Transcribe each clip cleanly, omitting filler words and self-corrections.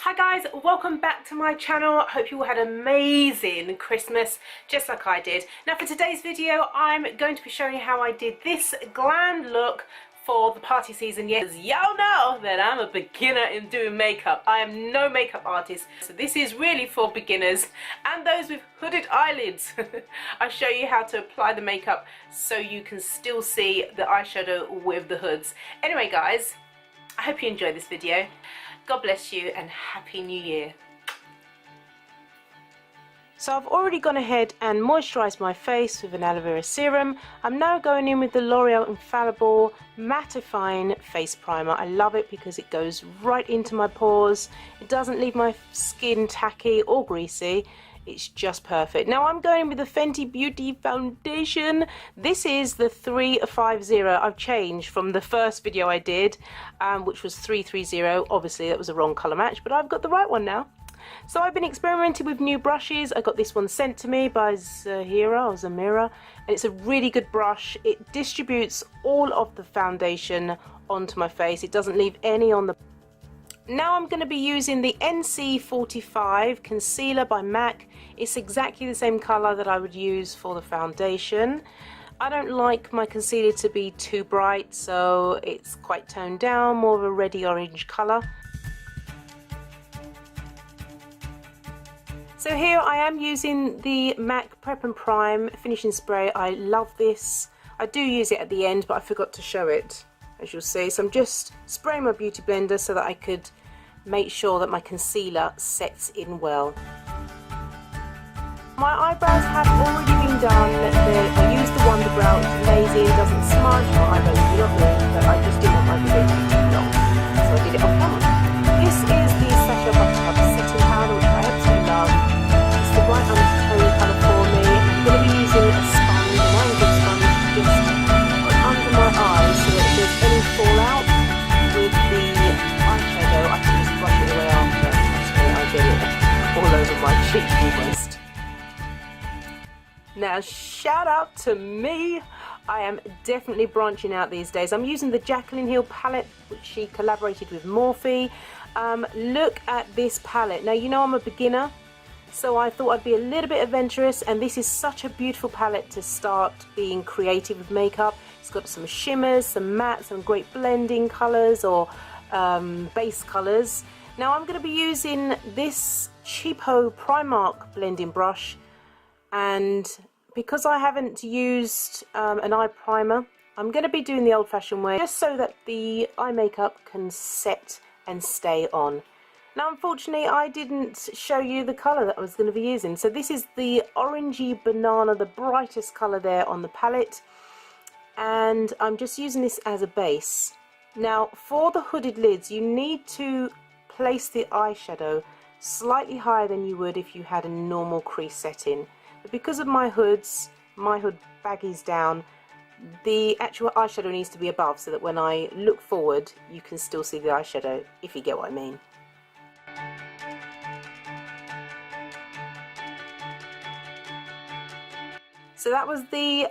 Hi guys, welcome back to my channel. I hope you all had an amazing Christmas, just like I did. Now for today's video, I'm going to be showing you how I did this glam look for the party season. Yes, y'all know that I'm a beginner in doing makeup. I am no makeup artist, so this is really for beginners and those with hooded eyelids. I'll show you how to apply the makeup so you can still see the eyeshadow with the hoods. Anyway guys, I hope you enjoyed this video. God bless you and Happy New Year. So I've already gone ahead and moisturised my face with an aloe vera serum. I'm now going in with the L'Oreal Infallible Mattifying Face Primer. I love it because it goes right into my pores. It doesn't leave my skin tacky or greasy. It's just perfect. Now I'm going with the Fenty Beauty foundation. This is the 350. I've changed from the first video I did, which was 330. Obviously that was a wrong colour match, but I've got the right one now. So I've been experimenting with new brushes. I got this one sent to me by Zamira, and it's a really good brush. It distributes all of the foundation onto my face. It doesn't leave any on the... Now I'm going to be using the NC45 Concealer by MAC. It's exactly the same colour that I would use for the foundation. I don't like my concealer to be too bright, so it's quite toned down, more of a reddy orange colour. So here I am using the MAC Prep and Prime Finishing Spray. I love this. I do use it at the end, but I forgot to show it, as you'll see. So I'm just spraying my beauty blender so that I could make sure that my concealer sets in well. My eyebrows have already been done. I used the Wonder Brow, which is amazing, doesn't smudge. My eyebrows are lovely, but I just didn't want my video to be too long, so I did it off camera. This is the Sasha Buttercup setting powder, which I absolutely love. It's the right undertone colour for me. I'm going to be using a sponge, an angled sponge, just under my eyes so that if there's any fallout with the eyeshadow, I can just brush it away after. Actually, I get it all over my cheek almost. Now shout out to me. I am definitely branching out these days. I'm using the Jaclyn Hill palette, which she collaborated with MORPHE. Look at this palette. Now you know I'm a beginner, so I thought I'd be a little bit adventurous, and this is such a beautiful palette to start being creative with makeup. It's got some shimmers, some mattes, some great blending colours or base colours. Now I'm going to be using this cheapo Primark blending brush, and because I haven't used an eye primer, I'm going to be doing the old-fashioned way, just so that the eye makeup can set and stay on. Now unfortunately I didn't show you the colour that I was going to be using, so this is the orangey banana, the brightest colour there on the palette, and I'm just using this as a base. Now for the hooded lids, you need to place the eyeshadow slightly higher than you would if you had a normal crease setting. But because of my hoods, my hood baggies down, the actual eyeshadow needs to be above so that when I look forward you can still see the eyeshadow, if you get what I mean. So that was the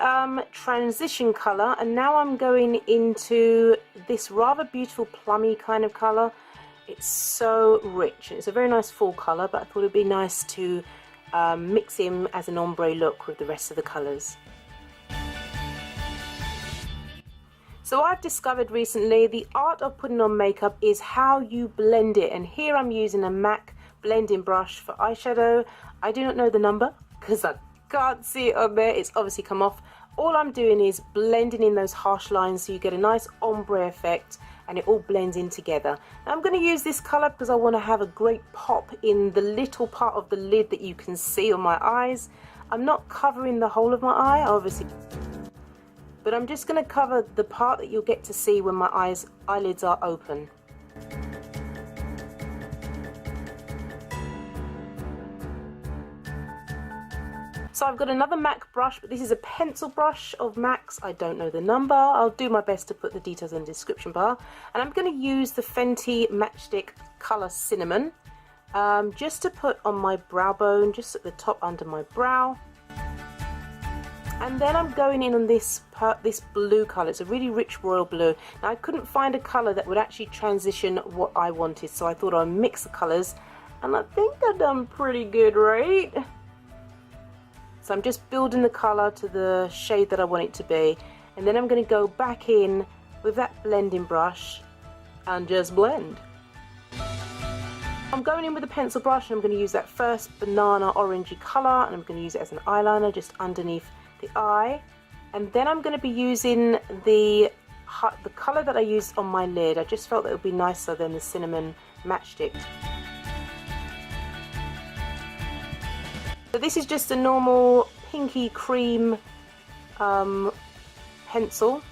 transition colour, and now I'm going into this rather beautiful plummy kind of colour. It's so rich. It's a very nice full colour, but I thought it'd be nice to mix him as an ombre look with the rest of the colours. So I've discovered recently the art of putting on makeup is how you blend it, and here I'm using a MAC blending brush for eyeshadow. I do not know the number because I can't see it on there. It's obviously come off. All I'm doing is blending in those harsh lines so you get a nice ombre effect and it all blends in together. Now I'm going to use this colour because I want to have a great pop in the little part of the lid that you can see on my eyes. I'm not covering the whole of my eye, obviously, but I'm just going to cover the part that you'll get to see when my eyelids are open. So I've got another MAC brush, but this is a pencil brush of MAC's. I don't know the number. I'll do my best to put the details in the description bar. And I'm going to use the Fenty Matchstick Colour Cinnamon just to put on my brow bone, just at the top under my brow. And then I'm going in on this blue colour. It's a really rich royal blue. Now I couldn't find a colour that would actually transition what I wanted, so I thought I'd mix the colours, and I think I've done pretty good, right? So I'm just building the colour to the shade that I want it to be, and then I'm going to go back in with that blending brush and just blend. I'm going in with a pencil brush, and I'm going to use that first banana orangey colour, and I'm going to use it as an eyeliner just underneath the eye. And then I'm going to be using the colour that I used on my lid. I just felt that it would be nicer than the cinnamon matchstick. So this is just a normal pinky cream pencil,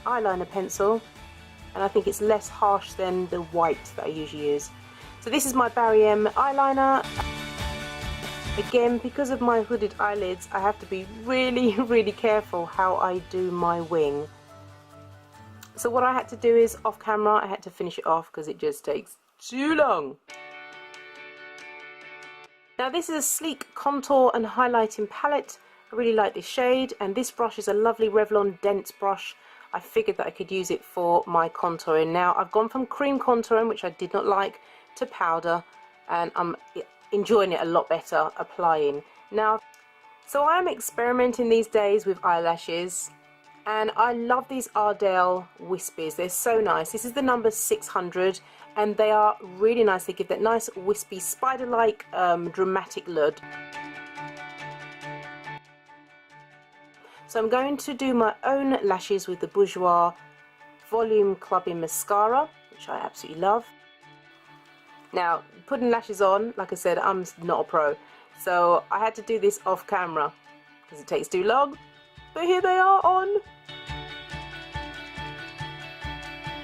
eyeliner pencil, and I think it's less harsh than the white that I usually use. So this is my Barry M eyeliner. Again, because of my hooded eyelids, I have to be really, really careful how I do my wing. So what I had to do is, off camera, I had to finish it off because it just takes too long. Now this is a sleek contour and highlighting palette. I really like this shade, and this brush is a lovely Revlon dense brush. I figured that I could use it for my contouring. Now I've gone from cream contouring, which I did not like, to powder, and I'm enjoying it a lot better applying. Now, so I'm experimenting these days with eyelashes, and I love these Ardell wispies. They're so nice. This is the number 600, and they are really nice. They give that nice wispy spider-like dramatic look. So I'm going to do my own lashes with the Bourjois Volume Clubbing Mascara, which I absolutely love. Now, putting lashes on, like I said, I'm not a pro, so I had to do this off camera because it takes too long, but here they are on.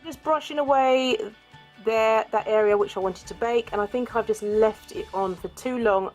Just brushing away there, that area which I wanted to bake, and I think I've just left it on for too long.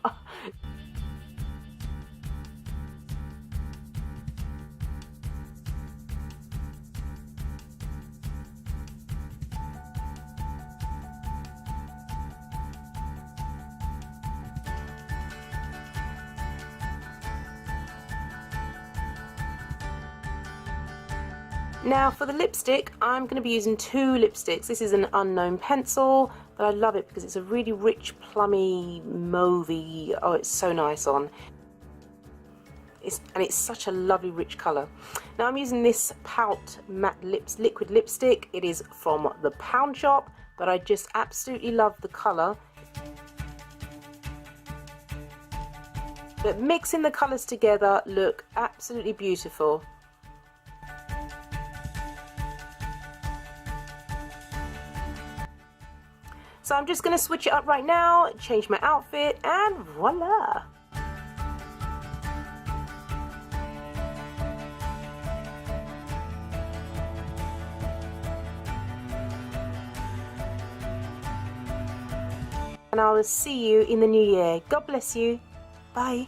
Now for the lipstick, I'm going to be using two lipsticks. This is an Unknown pencil, but I love it because it's a really rich, plummy, mauvey. Oh, it's so nice on. And it's such a lovely, rich colour. Now I'm using this Pout Matte Liquid Lipstick. It is from the Pound Shop, but I just absolutely love the colour. But mixing the colours together look absolutely beautiful. So I'm just going to switch it up right now, change my outfit, and voila! And I will see you in the new year. God bless you. Bye.